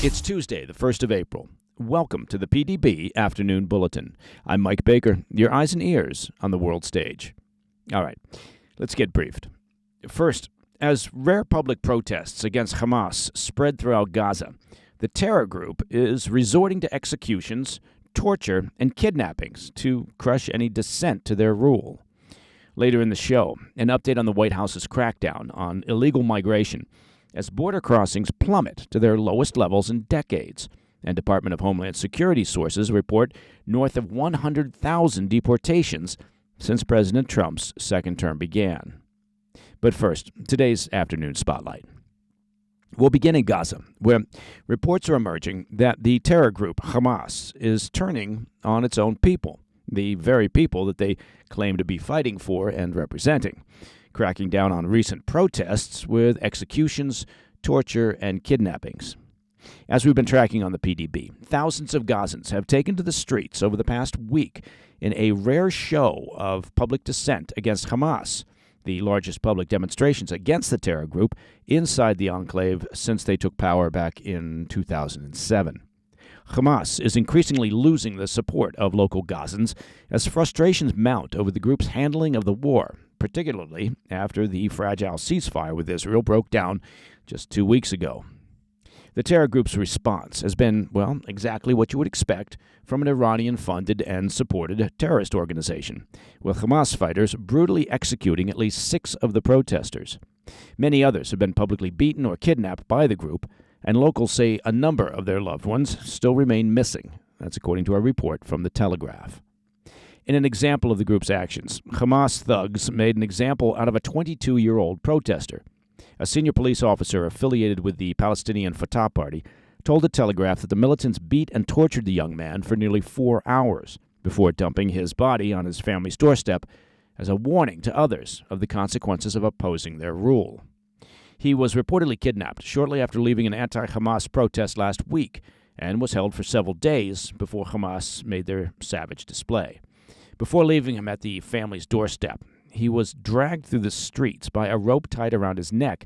It's Tuesday, the 1st of April. Welcome to the PDB Afternoon Bulletin. I'm Mike Baker, your eyes and ears on the world stage. All right, let's get briefed. First, as rare public protests against Hamas spread throughout Gaza, the terror group is resorting to executions, torture, and kidnappings to crush any dissent to their rule. Later in the show, an update on the White House's crackdown on illegal migration as border crossings plummet to their lowest levels in decades, and Department of Homeland Security sources report north of 100,000 deportations since President Trump's second term began. But first, today's afternoon spotlight. We'll begin in Gaza, where reports are emerging that the terror group Hamas is turning on its own people, the very people that they claim to be fighting for and representing, cracking down on recent protests with executions, torture, and kidnappings. As we've been tracking on the PDB, thousands of Gazans have taken to the streets over the past week in a rare show of public dissent against Hamas, the largest public demonstrations against the terror group inside the enclave since they took power back in 2007. Hamas is increasingly losing the support of local Gazans as frustrations mount over the group's handling of the war, particularly after the fragile ceasefire with Israel broke down just 2 weeks ago. The terror group's response has been, well, exactly what you would expect from an Iranian-funded and supported terrorist organization, with Hamas fighters brutally executing at least 6 of the protesters. Many others have been publicly beaten or kidnapped by the group, and locals say a number of their loved ones still remain missing. That's according to a report from The Telegraph. In an example of the group's actions, Hamas thugs made an example out of a 22-year-old protester. A senior police officer affiliated with the Palestinian Fatah Party told The Telegraph that the militants beat and tortured the young man for nearly 4 hours before dumping his body on his family's doorstep as a warning to others of the consequences of opposing their rule. He was reportedly kidnapped shortly after leaving an anti-Hamas protest last week and was held for several days before Hamas made their savage display. Before leaving him at the family's doorstep, he was dragged through the streets by a rope tied around his neck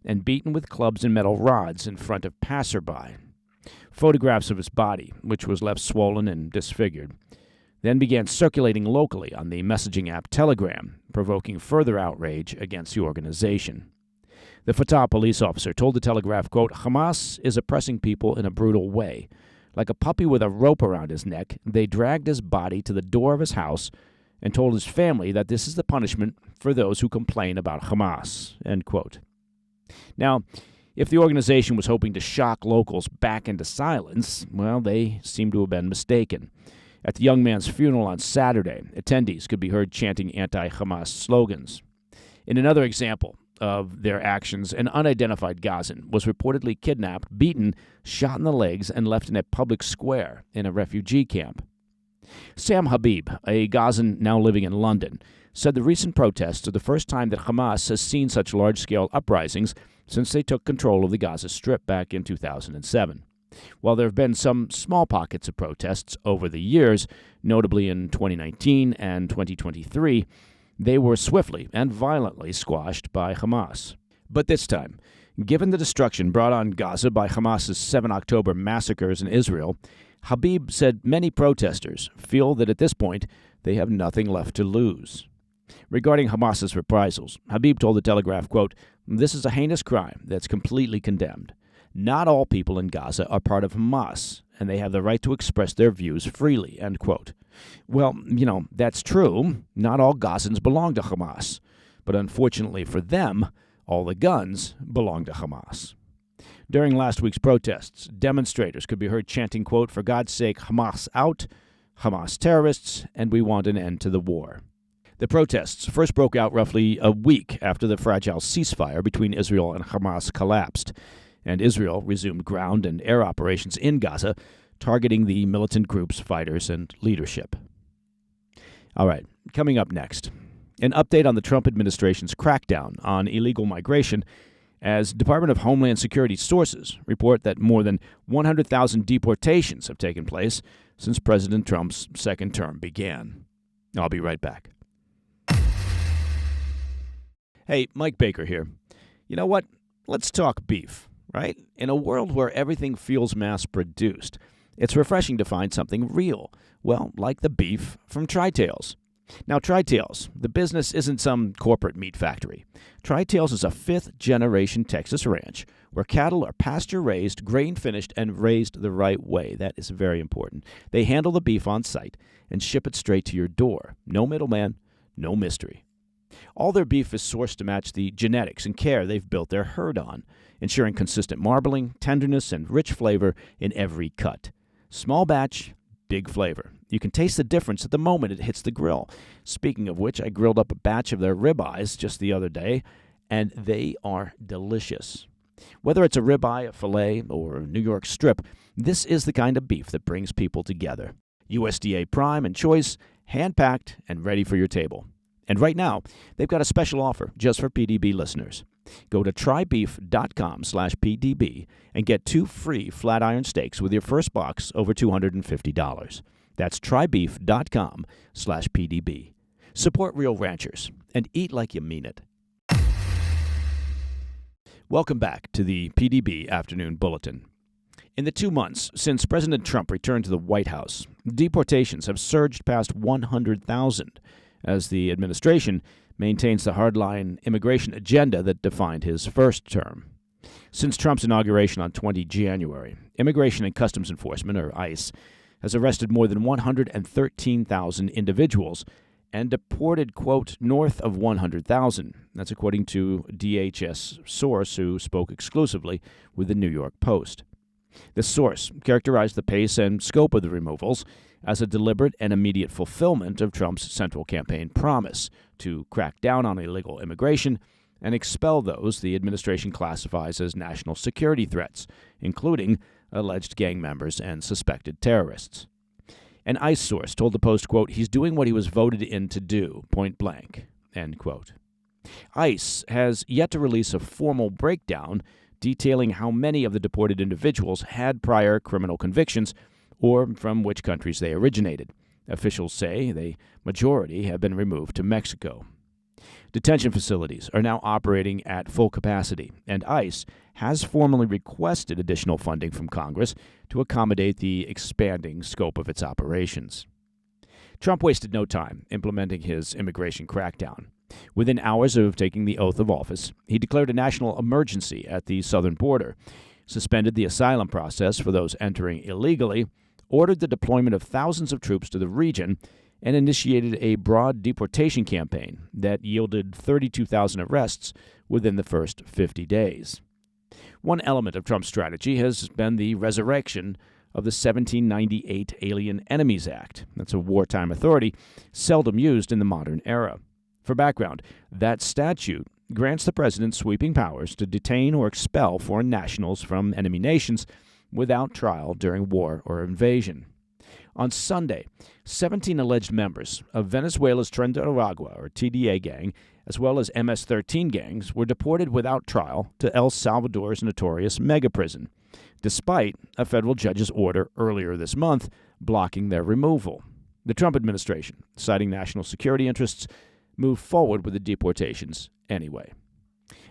and beaten with clubs and metal rods in front of passerby. Photographs of his body, which was left swollen and disfigured, then began circulating locally on the messaging app Telegram, provoking further outrage against the organization. The Fatah police officer told The Telegraph, quote, "Hamas is oppressing people in a brutal way. Like a puppy with a rope around his neck, they dragged his body to the door of his house and told his family that this is the punishment for those who complain about Hamas," end quote. Now, if the organization was hoping to shock locals back into silence, well, they seem to have been mistaken. At the young man's funeral on Saturday, attendees could be heard chanting anti-Hamas slogans. In another example of their actions, an unidentified Gazan was reportedly kidnapped, beaten, shot in the legs, and left in a public square in a refugee camp. Sam Habib, a Gazan now living in London, said the recent protests are the first time that Hamas has seen such large-scale uprisings since they took control of the Gaza Strip back in 2007. While there have been some small pockets of protests over the years, notably in 2019 and 2023, they were swiftly and violently squashed by Hamas. But this time, given the destruction brought on Gaza by Hamas's 7 October massacres in Israel, Habib said many protesters feel that at this point they have nothing left to lose. Regarding Hamas's reprisals, Habib told The Telegraph, quote, "This is a heinous crime that's completely condemned. Not all people in Gaza are part of Hamas, and they have the right to express their views freely," end quote. Well, that's true. Not all Gazans belong to Hamas. But unfortunately for them, all the guns belong to Hamas. During last week's protests, demonstrators could be heard chanting, quote, "For God's sake, Hamas out, Hamas terrorists, and we want an end to the war." The protests first broke out roughly a week after the fragile ceasefire between Israel and Hamas collapsed, and Israel resumed ground and air operations in Gaza, targeting the militant group's fighters and leadership. All right, coming up next, an update on the Trump administration's crackdown on illegal migration as Department of Homeland Security sources report that more than 100,000 deportations have taken place since President Trump's second term began. I'll be right back. Hey, Mike Baker here. You know what? Let's talk beef, right? In a world where everything feels mass-produced, it's refreshing to find something real, well, like the beef from Tri-Tails. Now, Tri-Tails, the business isn't some corporate meat factory. Tri-Tails is a fifth-generation Texas ranch where cattle are pasture-raised, grain-finished, and raised the right way. That is very important. They handle the beef on site and ship it straight to your door. No middleman, no mystery. All their beef is sourced to match the genetics and care they've built their herd on, ensuring consistent marbling, tenderness, and rich flavor in every cut. Small batch, big flavor. You can taste the difference at the moment it hits the grill. Speaking of which, I grilled up a batch of their ribeyes just the other day, and they are delicious. Whether it's a ribeye, a filet, or a New York strip, this is the kind of beef that brings people together. USDA Prime and Choice, hand-packed and ready for your table. And right now, they've got a special offer just for PDB listeners. Go to trybeef.com/PDB and get 2 free flat iron steaks with your first box over $250. That's trybeef.com/PDB. Support real ranchers and eat like you mean it. Welcome back to the PDB Afternoon Bulletin. In the 2 months since President Trump returned to the White House, deportations have surged past 100,000 as the administration maintains the hardline immigration agenda that defined his first term. Since Trump's inauguration on 20 January, Immigration and Customs Enforcement, or ICE, has arrested more than 113,000 individuals and deported, quote, north of 100,000. That's according to DHS source who spoke exclusively with the New York Post. The source characterized the pace and scope of the removals as a deliberate and immediate fulfillment of Trump's central campaign promise to crack down on illegal immigration and expel those the administration classifies as national security threats, including alleged gang members and suspected terrorists. An ICE source told the Post, quote, he's doing what he was voted in to do, point blank, end quote. ICE has yet to release a formal breakdown detailing how many of the deported individuals had prior criminal convictions or from which countries they originated. Officials say the majority have been removed to Mexico. Detention facilities are now operating at full capacity, and ICE has formally requested additional funding from Congress to accommodate the expanding scope of its operations. Trump wasted no time implementing his immigration crackdown. Within hours of taking the oath of office, he declared a national emergency at the southern border, suspended the asylum process for those entering illegally, ordered the deployment of thousands of troops to the region, and initiated a broad deportation campaign that yielded 32,000 arrests within the first 50 days. One element of Trump's strategy has been the resurrection of the 1798 Alien Enemies Act. That's a wartime authority seldom used in the modern era. For background, that statute grants the president sweeping powers to detain or expel foreign nationals from enemy nations without trial during war or invasion. On Sunday, 17 alleged members of Venezuela's Tren de Aragua, or TDA gang, as well as MS-13 gangs, were deported without trial to El Salvador's notorious mega prison, despite a federal judge's order earlier this month blocking their removal. The Trump administration, citing national security interests, moved forward with the deportations anyway.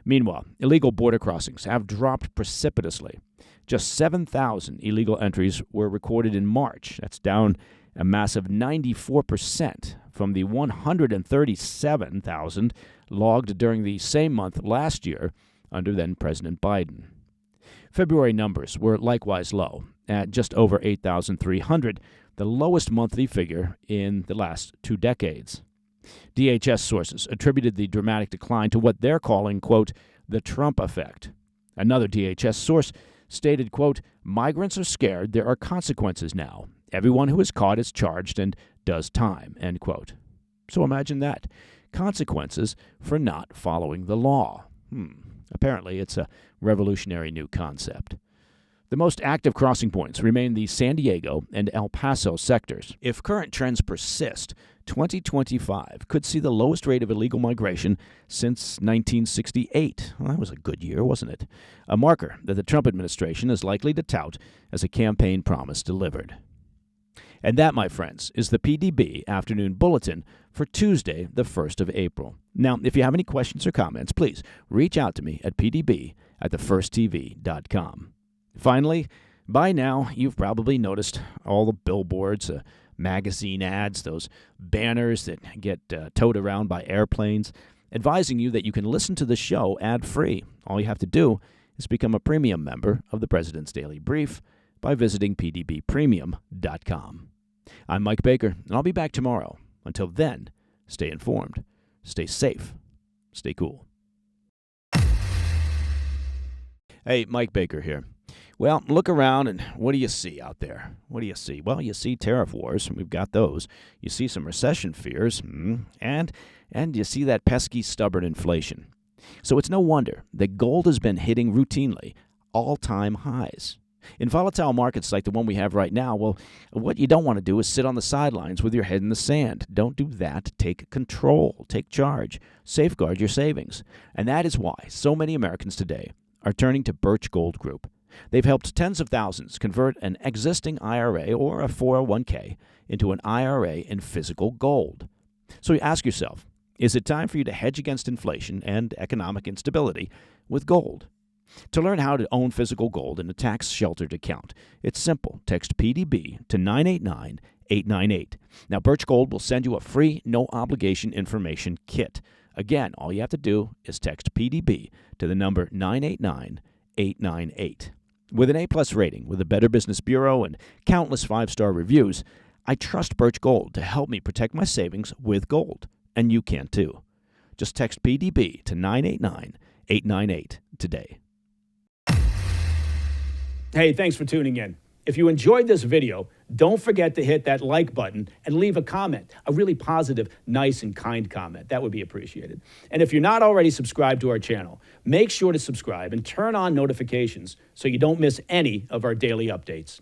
Meanwhile, illegal border crossings have dropped precipitously. Just 7,000 illegal entries were recorded in March. That's down a massive 94% from the 137,000 logged during the same month last year under then-President Biden. February numbers were likewise low, at just over 8,300, the lowest monthly figure in the last 2 decades. DHS sources attributed the dramatic decline to what they're calling, quote, the Trump effect. Another DHS source stated, quote, migrants are scared there are consequences now. Everyone who is caught is charged and does time, end quote. So imagine that. Consequences for not following the law. Apparently it's a revolutionary new concept. The most active crossing points remain the San Diego and El Paso sectors. If current trends persist, 2025 could see the lowest rate of illegal migration since 1968. Well, that was a good year, wasn't it? A marker that the Trump administration is likely to tout as a campaign promise delivered. And that, my friends, is the PDB Afternoon Bulletin for Tuesday, the 1st of April. Now, if you have any questions or comments, please reach out to me at pdb@thefirsttv.com. Finally, by now, you've probably noticed all the billboards, magazine ads, those banners that get towed around by airplanes, advising you that you can listen to the show ad-free. All you have to do is become a premium member of the President's Daily Brief by visiting pdbpremium.com. I'm Mike Baker, and I'll be back tomorrow. Until then, stay informed, stay safe, stay cool. Hey, Mike Baker here. Well, look around, and what do you see out there? What do you see? Well, you see tariff wars, and we've got those. You see some recession fears, and you see that pesky, stubborn inflation. So it's no wonder that gold has been hitting routinely all-time highs. In volatile markets like the one we have right now, well, what you don't want to do is sit on the sidelines with your head in the sand. Don't do that. Take control. Take charge. Safeguard your savings. And that is why so many Americans today are turning to Birch Gold Group. They've helped tens of thousands convert an existing IRA or a 401k into an IRA in physical gold. So you ask yourself, is it time for you to hedge against inflation and economic instability with gold? To learn how to own physical gold in a tax-sheltered account, it's simple. Text PDB to 989-898. Now, Birch Gold will send you a free, no-obligation information kit. Again, all you have to do is text PDB to the number 989-898. With an A-plus rating with the Better Business Bureau and countless five-star reviews, I trust Birch Gold to help me protect my savings with gold. And you can too. Just text PDB to 989-898 today. Hey, thanks for tuning in. If you enjoyed this video, don't forget to hit that like button and leave a comment, a really positive, nice, and kind comment. That would be appreciated. And if you're not already subscribed to our channel, make sure to subscribe and turn on notifications so you don't miss any of our daily updates.